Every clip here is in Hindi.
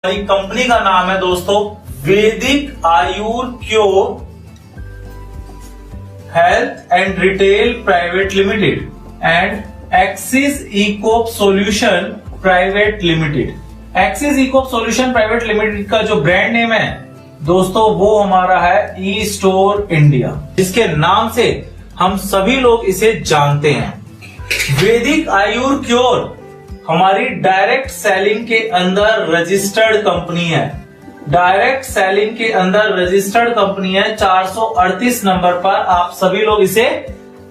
हमारी कंपनी का नाम है दोस्तों Vedic Ayur cure health and retail private limited and Axis Ecorp solution private limited. Axis Ecorp solution private limited का जो ब्रांड नेम है दोस्तों वो हमारा है ई स्टोर इंडिया, जिसके नाम से हम सभी लोग इसे जानते हैं। वैदिक आयुर क्योर हमारी डायरेक्ट सेलिंग के अंदर रजिस्टर्ड कंपनी है। डायरेक्ट सेलिंग के अंदर रजिस्टर्ड कंपनी है। 438 नंबर पर आप सभी लोग इसे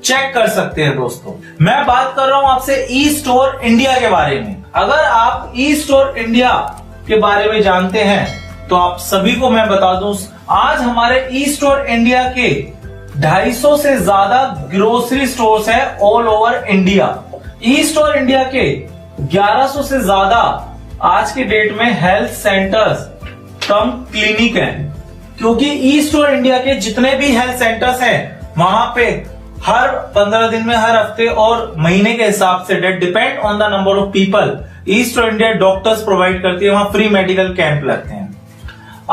चेक कर सकते हैं दोस्तों। मैं बात कर रहा हूं आपसे ई स्टोर इंडिया के बारे में। अगर आप ई स्टोर इंडिया के बारे में जानते हैं तो आप सभी को मैं बता दूं, आज हमारे ई स्टोर इंडिया के 250 से ज्यादा ग्रोसरी स्टोर्स हैं ऑल ओवर इंडिया। ई स्टोर इंडिया के 1100 से ज्यादा आज के डेट में हेल्थ सेंटर्स कम क्लिनिक हैं, क्योंकि ई स्टोर इंडिया के जितने भी हेल्थ सेंटर्स हैं वहां पे हर 15 दिन में, हर हफ्ते और महीने के हिसाब से depend on the number of people E store India doctors provide करती है। वहां फ्री मेडिकल कैंप लगते हैं।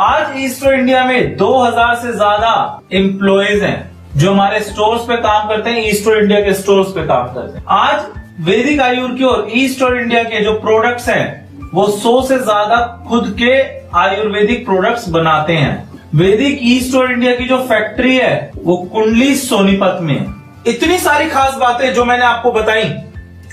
आज ई स्टोर इंडिया में 2000 से ज्यादा एम्प्लॉयज हैं जो हमारे स्टोर्स पे काम करते हैं, ई स्टोर इंडिया के स्टोर्स पे काम करते हैं। आज वैदिक आयुर क्योर ई स्टोर इंडिया के जो प्रोडक्ट्स हैं वो 100 से ज्यादा खुद के आयुर्वेदिक प्रोडक्ट्स बनाते हैं। वैदिक ई स्टोर इंडिया की जो फैक्ट्री है वो कुंडली सोनीपत में। इतनी सारी खास बातें जो मैंने आपको बताई,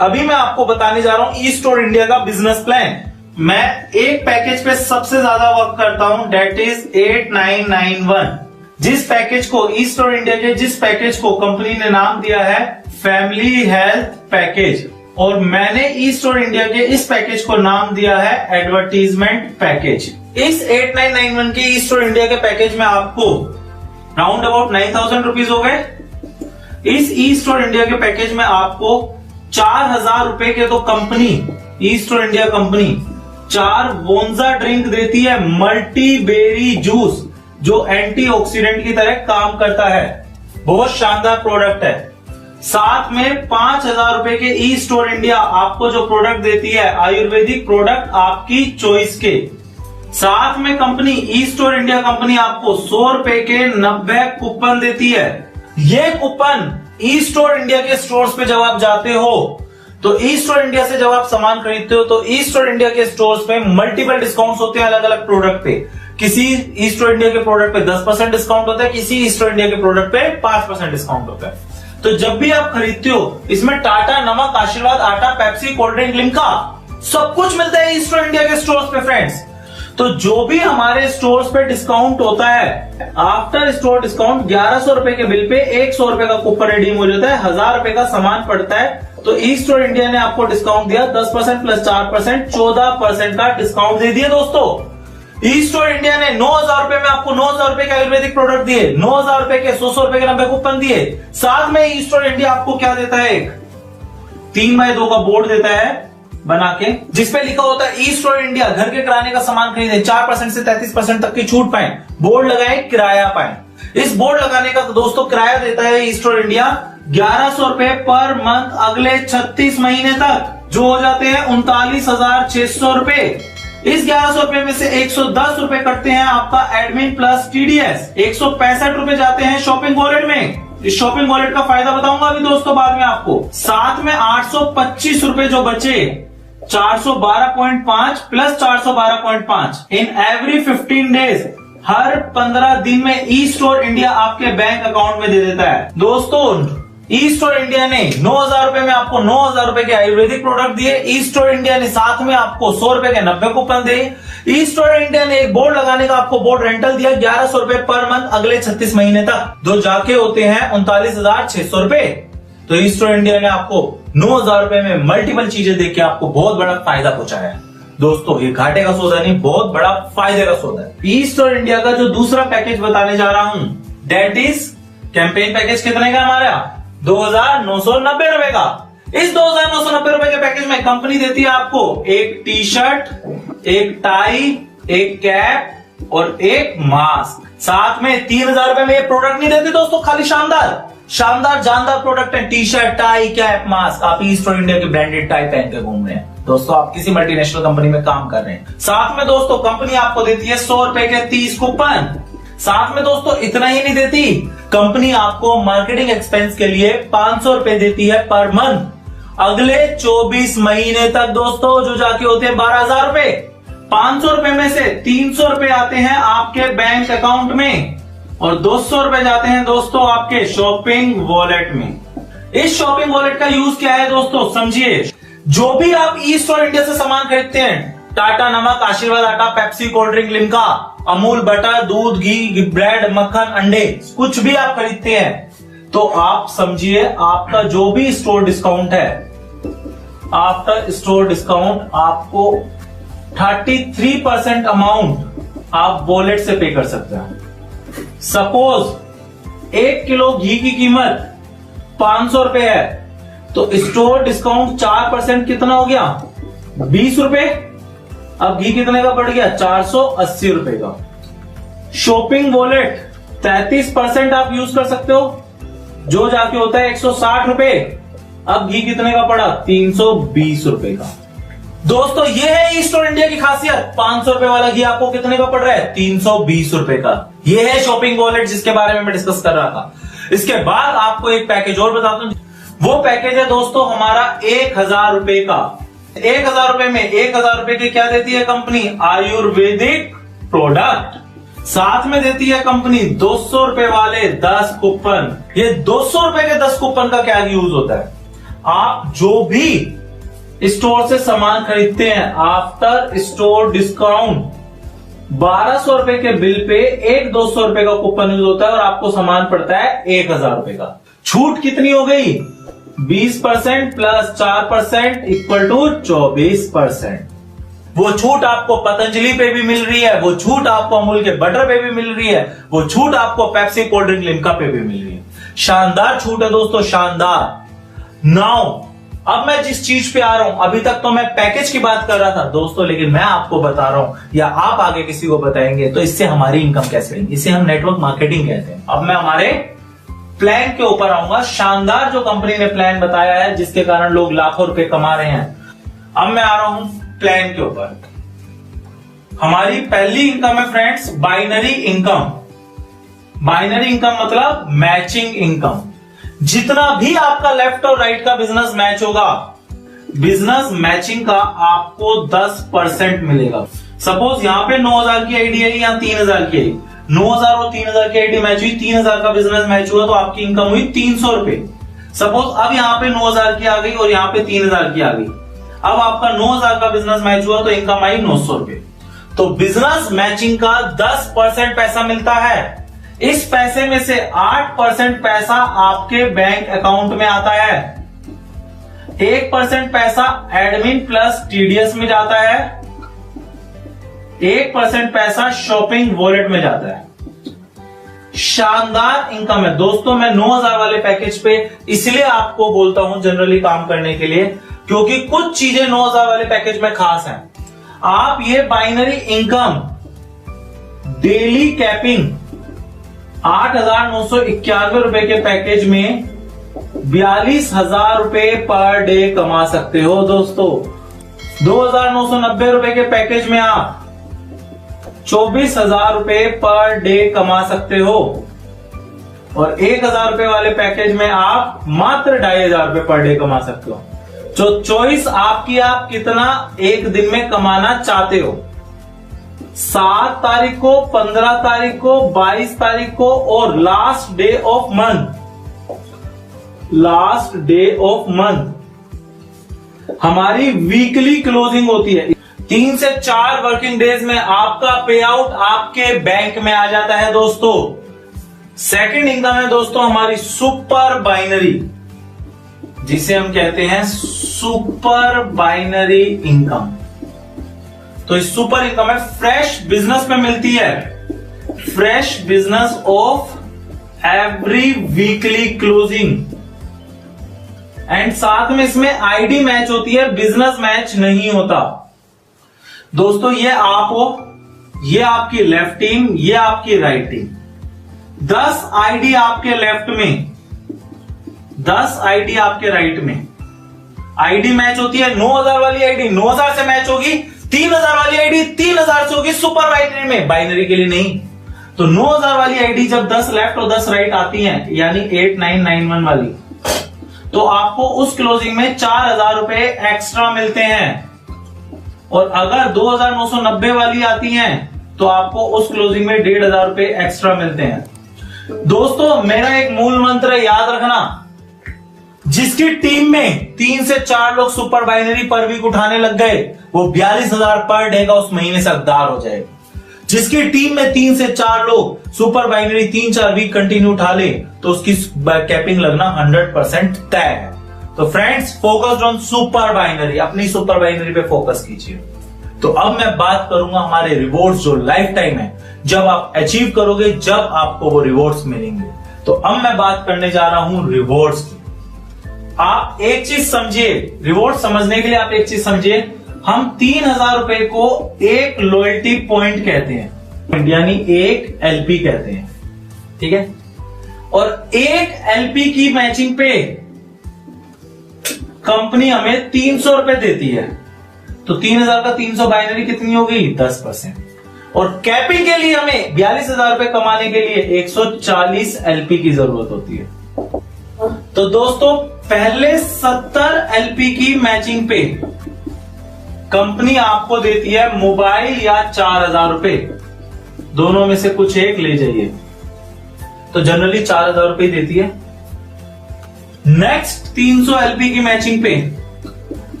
अभी मैं आपको बताने जा रहा हूं ई स्टोर इंडिया का बिजनेस प्लान। मैं एक पैकेज पे सबसे ज्यादा वर्क करता हूं, डेट इज 8991। जिस पैकेज को ई स्टोर इंडिया के जिस पैकेज को कंपनी ने नाम दिया है फैमिली हेल्थ पैकेज, और मैंने ई स्टोर इंडिया के इस पैकेज को नाम दिया है एडवर्टीजमेंट पैकेज। इस 8991 के ई स्टोर इंडिया के पैकेज में आपको राउंड अबाउट 9000 रुपीज हो गए। इस ई स्टोर इंडिया के पैकेज में आपको 4000 रुपए के तो company E store India company 4 वोंजा ड्रिंक देती है, मल्टी बेरी जूस जो एंटीऑक्सीडेंट की तरह काम करता है। बहुत शानदार प्रोडक्ट है। साथ में 5000 रुपए के ई स्टोर इंडिया आपको जो प्रोडक्ट देती है आयुर्वेदिक प्रोडक्ट आपकी चॉइस के। साथ में company E store India company आपको 100 रुपए के 90 कूपन देती है। ये कूपन ई स्टोर इंडिया के स्टोर्स पे जब आप जाते हो तो ई स्टोर इंडिया से जब आप सामान खरीदते हो तो ई स्टोर इंडिया के स्टोर्स पे मल्टीपल डिस्काउंट्स होते हैं अलग अलग प्रोडक्ट पे। किसी ई स्टोर इंडिया के प्रोडक्ट पे 10% डिस्काउंट होता है, किसी ई स्टोर इंडिया के प्रोडक्ट पे 5% डिस्काउंट होता है। तो जब भी आप खरीदते हो इसमें टाटा, नमक, आशीर्वाद, आटा, पेप्सी, कोल्ड ड्रिंक, लिम्का सब कुछ मिलता है ई स्टोर इंडिया के स्टोर्स पे फ्रेंड्स। तो जो भी हमारे स्टोर्स पे डिस्काउंट होता है आफ्टर स्टोर डिस्काउंट 1100 रुपए के बिल पे 100 रुपए का कूपन रिडीम हो जाता है। 1000 रुपए का सामान पड़ता है तो ई स्टोर इंडिया ने आपको डिस्काउंट दिया 10% प्लस 4% 14% का डिस्काउंट दे दिया दोस्तों। ई स्टोर इंडिया ने 9000 रुपए में आपको 9000 रुपए के आयुर्वेदिक प्रोडक्ट दिए, 9000 रुपए के 100 रुपए के 90 कूपन दिए। साथ में ई स्टोर इंडिया आपको क्या देता है, एक 3x2 का बोर्ड देता है बना के, जिसपे लिखा होता है ई स्टोर इंडिया घर के किराने का सामान खरीदे 4% से 33% तक की छूट पाए, बोर्ड लगाए, किराया पाए। इस बोर्ड लगाने का दोस्तों किराया देता है ई स्टोर इंडिया 1100 रुपए पर मंथ अगले 36 महीने तक, जो हो जाते हैं 39,600 रुपए। इस 1100 रुपए में से 110 रुपए कटते हैं आपका एडमिन प्लस टीडीएस, 165 रुपए जाते हैं शॉपिंग वॉलेट में। इस शॉपिंग वॉलेट का फायदा बताऊंगा अभी दोस्तों बाद में आपको। साथ में 825 रुपए जो बचे 412.5 प्लस 412.5 इन एवरी 15 डेज, हर 15 दिन में ई स्टोर इंडिया आपके बैंक अकाउंट में दे देता है। दोस्तों ई स्टोर इंडिया ने 9000 रुपए में आपको 9000 रुपए के आयुर्वेदिक प्रोडक्ट दिए। ई स्टोर इंडिया ने साथ में आपको 100 रुपए के 90 कूपन दिए। ई स्टोर इंडिया ने एक बोर्ड लगाने का आपको बोर्ड रेंटल दिया 1100 रुपए पर मंथ अगले 36 महीने तक, जो जाके होते हैं 39,600 रुपए। तो ई स्टोर इंडिया ने आपको 9000 रुपए में मल्टीपल चीजें देके आपको बहुत बड़ा फायदा पहुंचाया है। दोस्तों ये घाटे का सौदा नहीं, बहुत बड़ा फायदे का सौदा है। ई स्टोर इंडिया का जो दूसरा पैकेज बताने जा रहा हूं डेट इज कैंपेन पैकेज। कितने का हमारा 2990 रुपए का। इस 2990 रुपए के पैकेज में कंपनी देती है आपको एक टी शर्ट, एक टाई, एक कैप और एक मास्क। साथ में 3000 रुपए में ये प्रोडक्ट नहीं देते दोस्तों, खाली शानदार जानदार प्रोडक्ट है। T shirt, tie, cap, mask. आप ई स्टोर इंडिया के ब्रांडेड टाई पहन के घूम रहे हैं। दोस्तों आप किसी मल्टीनेशनल कंपनी में काम कर रहे हैं। साथ में दोस्तों कंपनी आपको देती है 100 रुपए के 30 कूपन। साथ में दोस्तों इतना ही नहीं देती, कंपनी आपको मार्केटिंग एक्सपेंस के लिए 500 रुपए देती है पर मंथ अगले 24 महीने तक दोस्तों, जो जाके होते हैं 12,000 रुपए। 500 रुपए में से 300 रुपए आते हैं आपके बैंक अकाउंट में और 200 रुपए जाते हैं दोस्तों आपके शॉपिंग वॉलेट में। इस शॉपिंग वॉलेट का यूज क्या है दोस्तों, समझिए। जो भी आप ई स्टोर इंडिया से सामान खरीदते हैं, टाटा नमक, आशीर्वाद आटा, Pepsi, cold drink, Limca, Amul butter, दूध, घी, ब्रेड, मक्खन, अंडे, कुछ भी आप खरीदते हैं तो आप समझिए आपका जो भी स्टोर डिस्काउंट है, आफ्टर स्टोर डिस्काउंट आपको 33% अमाउंट आप वॉलेट से पे कर सकते हैं। सपोज 1 किलो घी की कीमत 500 रुपए है तो स्टोर डिस्काउंट 4% कितना हो गया, 20 रुपए। अब घी कितने का बढ़ गया, 480 रुपए का। शॉपिंग वॉलेट 33% आप यूज कर सकते हो, जो जाके होता है 160 रुपए। अब घी कितने का पड़ा, 320 रुपए का। दोस्तों ये है ई स्टोर इंडिया की खासियत। 500 रुपए वाला घी आपको कितने का पड़ रहा है, 320 रुपए का। ये है शॉपिंग वॉलेट जिसके बारे में मैं डिस्कस कर रहा था। इसके बाद आपको एक पैकेज और बताता हूं, वो पैकेज है दोस्तों हमारा 1000 रुपए का। 1000 रुपए में 1000 रुपए के क्या देती है कंपनी, आयुर्वेदिक प्रोडक्ट। साथ में देती है कंपनी 200 रुपए वाले 10 कूपन। ये 200 रुपए के 10 कूपन का क्या यूज होता है, आप जो भी स्टोर से सामान खरीदते हैं आफ्टर स्टोर डिस्काउंट 1200 रुपए के बिल पे एक 200 रुपए का कूपन यूज होता है और आपको सामान पड़ता है 1000 रुपए का। छूट कितनी हो गई, 20% प्लस 4% इक्वल टू 24%। वो छूट आपको पतंजलि पे भी मिल रही है, वो छूट आपको अमूल के बटर पे भी मिल रही है, वो छूट आपको पेप्सी, कोल्ड ड्रिंक, लिम्का पे भी मिल रही है। शानदार छूट है दोस्तों, शानदार। नाउ अब मैं जिस चीज पे आ रहा हूं, अभी तक तो मैं पैकेज की बात कर रहा था दोस्तों, लेकिन मैं आपको बता रहा हूं या आप आगे किसी को बताएंगे तो इससे हमारी इनकम कैसे रहेगी, इसे हम नेटवर्क मार्केटिंग कहते हैं। अब मैं हमारे प्लान के ऊपर आऊंगा। शानदार जो कंपनी ने प्लान बताया है जिसके कारण लोग लाखों रुपए कमा रहे हैं। अब मैं आ रहा हूं प्लान के ऊपर। हमारी पहली इनकम है friends binary income. Binary income मतलब मैचिंग इनकम। जितना भी आपका लेफ्ट और राइट का बिजनेस मैच होगा, बिजनेस मैचिंग का आपको 10% मिलेगा। सपोज यहां पे 9000 की आईडी है या 3000 की आई, 9000 और 3000 की आईडी मैच हुई, 3000 का बिजनेस मैच हुआ तो आपकी इनकम हुई 300 रुपए। सपोज अब यहां पे 9000 की आ गई और यहां पे 3000 की आ गई, अब आपका 9000 का बिजनेस मैच हुआ तो इनकम आई 900 रुपए। तो बिजनेस मैचिंग का 10% पैसा मिलता है। इस पैसे में से 8% पैसा आपके बैंक अकाउंट में आता है, 1% पैसा एडमिन प्लस टीडीएस में जाता है, 1% पैसा शॉपिंग वॉलेट में जाता है। शानदार इनकम है दोस्तों। मैं 9000 वाले पैकेज पे इसलिए आपको बोलता हूं जनरली काम करने के लिए, क्योंकि कुछ चीजें 9000 वाले पैकेज में खास हैं। आप ये बाइनरी इनकम, डेली कैपिंग 8,991 रुपए के पैकेज में 42,000 रुपए पर डे कमा सकते हो दोस्तों। 2,990 रुपए के पैकेज में आप 24,000 रुपए पर डे कमा सकते हो और 1,000 रुपए वाले पैकेज में आप मात्र 2,500 रुपए पर डे कमा सकते हो। जो चॉइस आपकी, आप कितना एक दिन में कमाना चाहते हो। 7 तारीख को, 15 तारीख को, 22 तारीख को और last day of month, last day of month हमारी वीकली क्लोजिंग होती है। 3 से 4 वर्किंग डेज में आपका पे आउट आपके बैंक में आ जाता है दोस्तों। सेकंड इनकम है दोस्तों हमारी सुपर बाइनरी, जिसे हम कहते हैं सुपर बाइनरी इनकम। तो इस सुपर इनकम है फ्रेश बिजनेस में मिलती है, fresh business of every weekly closing and साथ में इसमें आईडी मैच होती है, बिजनेस मैच नहीं होता दोस्तों। ये आप हो, ये आपकी लेफ्ट टीम, ये आपकी राइट टीम। 10 आईडी आपके लेफ्ट में, 10 आईडी आपके राइट में। आईडी मैच होती है 9000 वाली आईडी 9000 से मैच होगी, 3000 वाली आईडी 3000 से होगी सुपर बाइनरी में, बाइनरी के लिए नहीं। तो 9000 वाली आईडी जब 10 लेफ्ट और 10 राइट आती हैं, यानी 8991 वाली, तो आपको उस क्लोजिंग में 4000 रुपए एक्स्ट्रा मिलते हैं। और अगर 2990 वाली आती हैं तो आपको उस क्लोजिंग में 1500 रुपए एक्स्ट्रा मिलते हैं। दोस्तों मेरा एक मूल मंत्र याद रखना, जिसकी टीम में 3 से 4 लोग सुपर बाइनरी पर वीक उठाने लग गए, वो 42,000 पर डे का उस महीने से हकदार हो जाएगा। जिसकी टीम में 3 से 4 लोग सुपर बाइनरी 3-4 वीक कंटिन्यू उठा ले, तो उसकी कैपिंग लगना 100% तय है। तो friends, focused on super binary, अपनी सुपर बाइनरी पे फोकस कीजिए। तो अब मैं बात करूंगा हमारे रिवॉर्ड्स जो लाइफ टाइम है, जब आप अचीव करोगे, जब आपको वो रिवॉर्ड्स मिलेंगे। तो अब मैं बात करने जा रहा हूं रिवॉर्ड्स की। आप एक चीज समझिए, रिवॉर्ड समझने के लिए आप एक चीज समझिए, हम 3000 रुपए को एक लॉयल्टी पॉइंट कहते हैं, यानी एक एलपी कहते हैं, ठीक है। और एक एलपी की मैचिंग पे कंपनी हमें 300 रुपए देती है, तो 3000 का 300 बाइनरी कितनी होगी? 10%। और कैपिंग के लिए हमें 42,000 रुपए कमाने के लिए 140 एलपी की जरूरत होती है। तो दोस्तों, पहले 70 एलपी की मैचिंग पे कंपनी आपको देती है मोबाइल या 4000 रुपए, दोनों में से कुछ एक ले जाइए, तो जनरली 4000 रुपए देती है। नेक्स्ट 300 एलपी की मैचिंग पे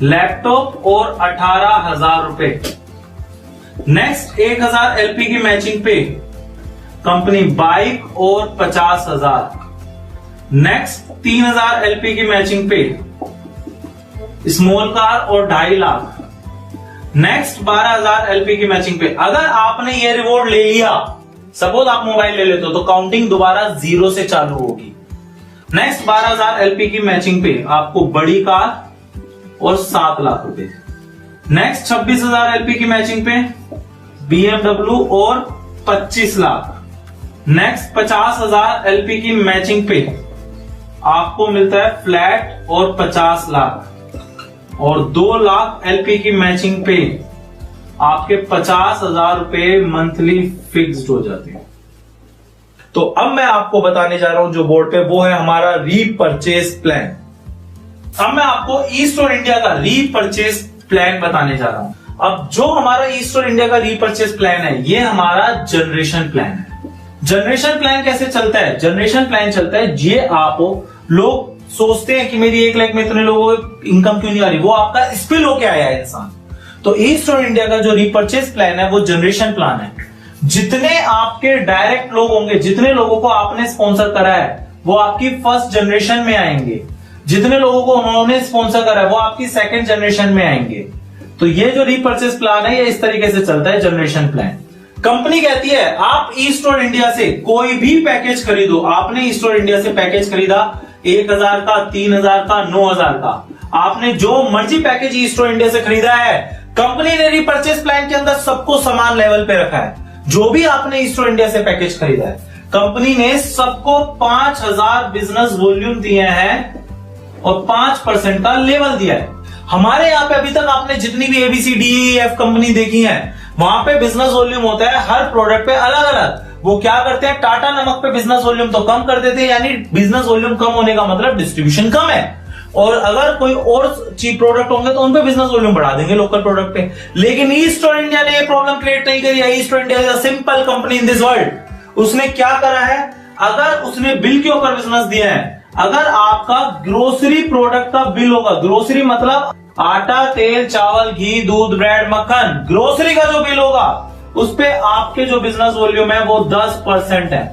लैपटॉप और 18,000 रुपए। नेक्स्ट 1000 एलपी की मैचिंग पे कंपनी बाइक और 50,000। नेक्स्ट 3000 एलपी की मैचिंग पे स्मॉल कार और 2.5 लाख। नेक्स्ट 12,000 एलपी की मैचिंग पे, अगर आपने ये रिवॉर्ड ले लिया, सपोज आप मोबाइल ले लेते हो, तो काउंटिंग दोबारा 0 से चालू होगी। नेक्स्ट 12,000 एलपी की मैचिंग पे आपको बड़ी कार और 7 लाख रुपए। नेक्स्ट 26,000 एलपी की मैचिंग पे BMW और 25 लाख। नेक्स्ट 50,000 एलपी की मैचिंग पे आपको मिलता है फ्लैट और 50 लाख। और 2 लाख एलपी की मैचिंग पे आपके 50,000 रुपए मंथली फिक्स्ड हो जाते हैं। तो अब मैं आपको बताने जा रहा हूं जो बोर्ड पे, वो है हमारा रीपरचेज प्लान। अब मैं आपको ईस्ट और इंडिया का रीपरचेज प्लान बताने जा रहा हूं। अब जो हमारा ईस्ट और इंडिया का रीपरचेज प्लान है, ये हमारा जनरेशन प्लान है। जनरेशन प्लान कैसे चलता है? जनरेशन प्लान चलता है, ये आप लोग सोचते हैं कि मेरी 1 लाख में इतने लोगों को इनकम क्यों नहीं आ रही, वो आपका स्पिल होके आया है इंसान। तो ईस्ट और इंडिया का जो रीपरचेज प्लान है वो जनरेशन प्लान है। जितने आपके डायरेक्ट लोग होंगे, जितने लोगों को आपने स्पॉन्सर करा है, वो आपकी फर्स्ट जनरेशन में आएंगे। जितने लोगों को उन्होंने स्पॉन्सर करा है, वो आपकी सेकंड जनरेशन में आएंगे। तो ये जो रीपरचेज प्लान है, ये इस तरीके से चलता है जनरेशन प्लान। कंपनी कहती है आप ईस्ट और इंडिया से कोई भी पैकेज खरीदो। आपने ईस्ट और इंडिया से पैकेज खरीदा 1000 का, 3000 का, 9000 का, आपने जो मर्जी पैकेज ईस्ट और इंडिया से खरीदा है, कंपनी ने रीपरचेज प्लान के अंदर सबको समान लेवल पे रखा है। जो भी आपने ईस्ट और इंडिया से पैकेज खरीदा है, कंपनी ने सबको 5000 बिजनेस वॉल्यूम दिए हैं और 5% का लेवल दिया है। हमारे यहाँ पे अभी तक आपने जितनी भी ABCDEF कंपनी देखी है, वहां पे बिजनेस वॉल्यूम होता है हर प्रोडक्ट पे अलग अलग। वो क्या करते हैं, टाटा नमक पे बिजनेस वॉल्यूम तो कम कर देते हैं, यानी बिजनेस वॉल्यूम कम होने का मतलब डिस्ट्रीब्यूशन कम है। और अगर कोई और चीप प्रोडक्ट होंगे तो उन पे बिजनेस वॉल्यूम बढ़ा देंगे लोकल प्रोडक्ट पे। लेकिन ईस्ट और इंडिया ने ये प्रॉब्लम क्रिएट नहीं करी है। ईस्ट और India is a simple company in this world. उसने क्या करा है, अगर उसने बिल के ऊपर बिजनेस दिया है, अगर आपका ग्रोसरी प्रोडक्ट का बिल होगा, ग्रोसरी मतलब आटा, तेल, चावल, घी, दूध, ब्रेड, मक्खन, ग्रोसरी का जो बिल होगा, उस पे आपके जो बिजनेस वॉल्यूम है वो 10% है।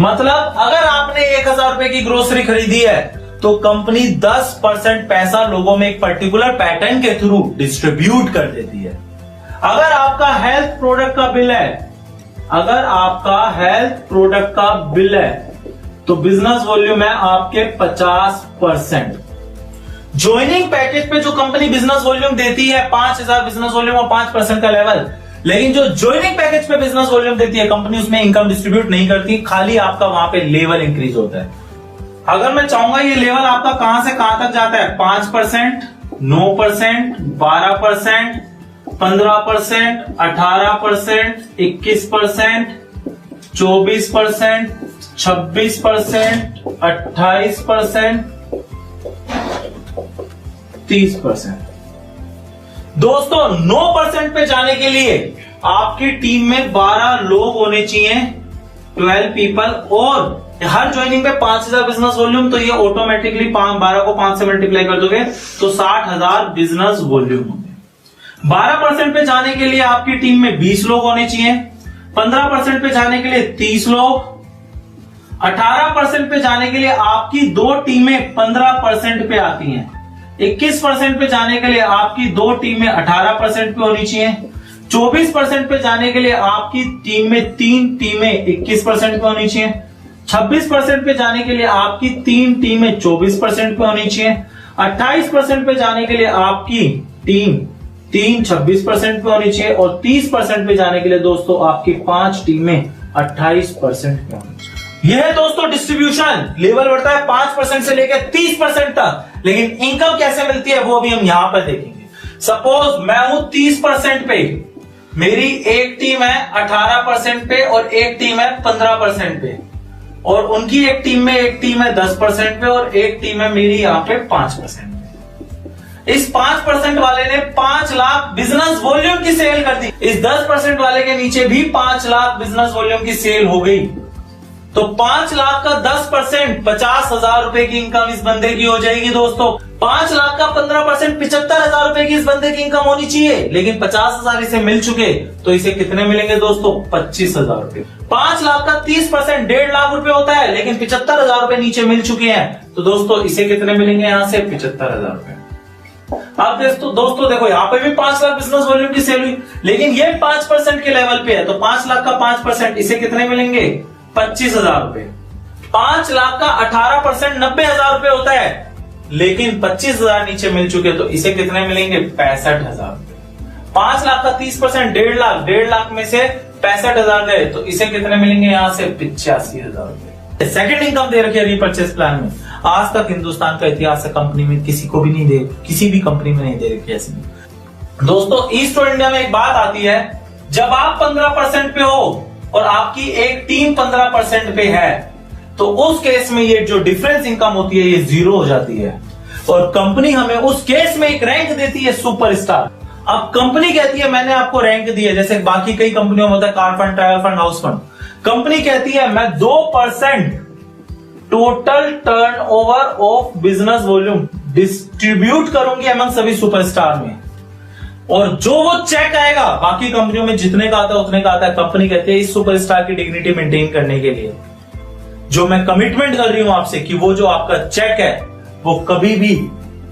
मतलब अगर आपने 1000 रुपए की ग्रोसरी खरीदी है, तो कंपनी 10% पैसा लोगों में एक पर्टिकुलर पैटर्न के थ्रू डिस्ट्रीब्यूट कर देती है। अगर आपका हेल्थ प्रोडक्ट का बिल है, अगर आपका हेल्थ प्रोडक्ट का बिल है, तो बिजनेस वॉल्यूम है आपके 50%। ज्वाइनिंग पैकेज पे जो कंपनी बिजनेस वॉल्यूम देती है 5000 बिजनेस वॉल्यूम और 5% का लेवल, लेकिन जो ज्वाइनिंग पैकेज पे बिजनेस वॉल्यूम देती है कंपनी, उसमें इनकम डिस्ट्रीब्यूट नहीं करती, खाली आपका वहां पे लेवल इंक्रीज होता है। अगर मैं चाहूंगा ये लेवल आपका कहां से कहां तक जाता है, 5%, 9%, 12%, 15%, 18%, 21%, 24%, 26%, 28%, 30%। दोस्तों 9% पे जाने के लिए आपकी टीम में 12 लोग होने चाहिए, 12 पीपल, और हर ज्वाइनिंग पे 5,000 बिजनेस वॉल्यूम, तो ये ऑटोमेटिकली 12 को 5 से मल्टीप्लाई कर दोगे तो 60,000 बिजनेस वॉल्यूम होंगे। 12% पे जाने के लिए आपकी टीम में 20 लोग होने चाहिए, 15% पे जाने के लिए 30 लोग, 18% पे जाने के लिए आपकी दो टीमें 15% पे आती हैं, 21% पे जाने के लिए आपकी दो टीमें 18% पे होनी चाहिए, 24% पे जाने के लिए आपकी टीम में 3 टीमें 21% पे होनी चाहिए, 26% पे जाने के लिए आपकी 3 टीमें 24% पे होनी चाहिए, 28% पे जाने के लिए आपकी टीम 3 26% पे होनी चाहिए, और 30% पे जाने के लिए दोस्तों आपकी 5 टीमें 28% पे होनी चाहिए। यह है दोस्तों डिस्ट्रीब्यूशन। लेवल बढ़ता है 5% से लेकर 30% तक, लेकिन इनकम कैसे मिलती है वो अभी हम यहां पर देखेंगे। सपोज मैं हूं 30% पे, मेरी एक टीम है 18% पे और एक टीम है 15% पे, और उनकी एक टीम है 10% पे और एक टीम है मेरी यहां पे 5% पे। इस 5% वाले ने 5 लाख बिजनेस वॉल्यूम की सेल कर दी, इस 10% वाले के नीचे भी 5 लाख बिजनेस वॉल्यूम की सेल हो गई, तो 5 लाख का 10% 50,000 रुपए की इनकम इस बंदे की हो जाएगी दोस्तों। 5 लाख का 15% 75,000 रुपए की इस बंदे की इनकम होनी चाहिए, लेकिन 50,000 इसे मिल चुके, तो इसे कितने मिलेंगे दोस्तों? 25,000 रुपए। 5 लाख का 30% 1.5 लाख रुपए होता है, लेकिन 75,000 रुपए नीचे मिल चुके हैं, तो दोस्तों इसे कितने मिलेंगे? यहां से 75,000 रुपए। अब दोस्तों देखो यहां पे भी 5 लाख बिजनेस वॉल्यूम की सेल हुई, लेकिन ये 5% के लेवल पे है, तो 5 लाख का 5% इसे कितने मिलेंगे? 25,000 रुपए। 5 लाख का 18% 90,000 रुपए होता है, लेकिन 25,000 नीचे मिल चुके, तो इसे कितने मिलेंगे? 65,000 रुपए। 5 लाख का 30% 1.5 लाख में से 65,000 गए, तो इसे कितने मिलेंगे? यहां से 85,000 रुपए। सेकंड इनकम दे रखी है रीपर्चेस प्लान में, आज तक हिंदुस्तान का इतिहास है कंपनी में किसी को भी नहीं दे, किसी भी कंपनी में नहीं दे रखी ऐसी। दोस्तों ईस्ट और इंडिया में एक बात आती है, जब आप 15% पे हो और आपकी एक टीम 15% पे है, तो उस केस में ये जो डिफरेंस इनकम होती है ये 0 हो जाती है, और कंपनी हमें उस केस में एक रैंक देती है सुपरस्टार। अब कंपनी कहती है मैंने आपको रैंक दी है, जैसे बाकी कई कंपनियों में होता है car fund, travel fund, house fund. Company कहती है मैं 2% total turnover of business volume distribute करूंगी अमंग सभी सुपरस्टार में, और जो वो चेक आएगा, बाकी कंपनियों में जितने का आता है उतने का आता है, कंपनी कहती है इस सुपरस्टार की डिग्निटी मेंटेन करने के लिए जो मैं कमिटमेंट कर रही हूं आपसे कि वो जो आपका चेक है वो कभी भी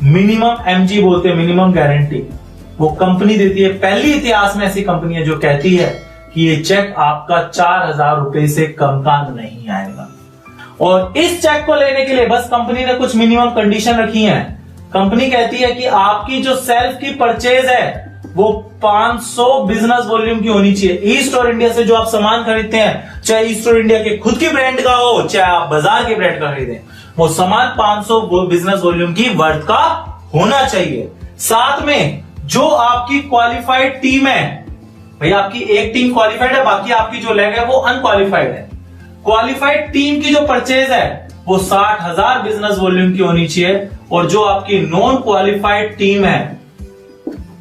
मिनिमम एमजी बोलते हैं, मिनिमम गारंटी, वो कंपनी देती है। पहली इतिहास में ऐसी कंपनी है जो कहती है कि ये चेक आपका 4,000 रुपए से कम का नहीं आएगा, और इस चेक को लेने के लिए बस कंपनी ने कुछ मिनिमम कंडीशन रखी है। कंपनी कहती है कि आपकी जो सेल्फ की परचेज है वो 500 बिजनेस वॉल्यूम की होनी चाहिए। ईस्ट और इंडिया से जो आप सामान खरीदते हैं, चाहे ईस्ट और इंडिया के खुद की ब्रांड का हो, चाहे आप बाजार के ब्रांड का खरीदें, वो सामान 500 बिजनेस वॉल्यूम की वर्थ का होना चाहिए। साथ में जो आपकी क्वालिफाइड टीम है, भैया आपकी एक टीम क्वालिफाइड है, बाकी आपकी जो लेग है वो अनक्वालिफाइड है। क्वालिफाइड टीम की जो परचेज है वो 60,000 बिजनेस वॉल्यूम की होनी चाहिए, और जो आपकी नॉन क्वालिफाइड टीम है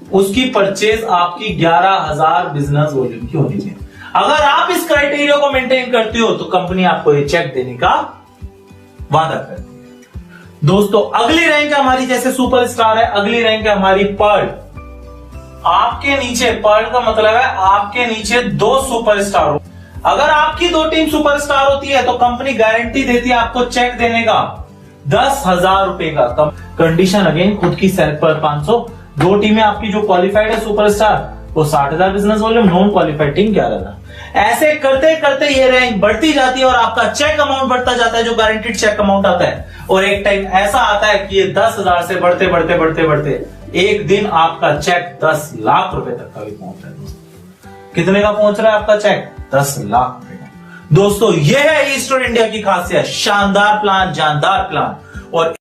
उसकी परचेज आपकी 11,000 बिजनेस वॉल्यूम की होनी चाहिए। अगर आप इस क्राइटेरिया को मेंटेन करते हो तो कंपनी आपको ये चेक देने का वादा करती है। दोस्तों अगली रैंक है हमारी, जैसे सुपरस्टार है, अगली रैंक है हमारी पर्ल। आपके नीचे, पर्ल का मतलब है आपके नीचे 2 सुपरस्टार हो। अगर आपकी 2 टीम सुपरस्टार होती है तो कंपनी गारंटी देती है आपको चेक देने का 10,000 रुपए का। कंडीशन अगेन खुद की सेल्फ पर 500, 2 टीमें आपकी जो क्वालिफाइड है सुपरस्टार वो 60,000 business volume, non qualified team 11,000। ऐसे करते करते ये रैंक बढ़ती जाती है और आपका चेक अमाउंट बढ़ता जाता है, जो गारंटीड चेक अमाउंट आता है। और एक टाइम ऐसा आता है कि ये 10,000 से बढ़ते बढ़ते बढ़ते बढ़ते एक दिन आपका चेक 10 लाख रुपए तक का भी पहुंच रहा है। कितने का पहुंच रहा है आपका चेक? 10 लाख रुपए का। दोस्तों ये है ईस्ट और इंडिया की खासियत, शानदार प्लान, जानदार प्लान। और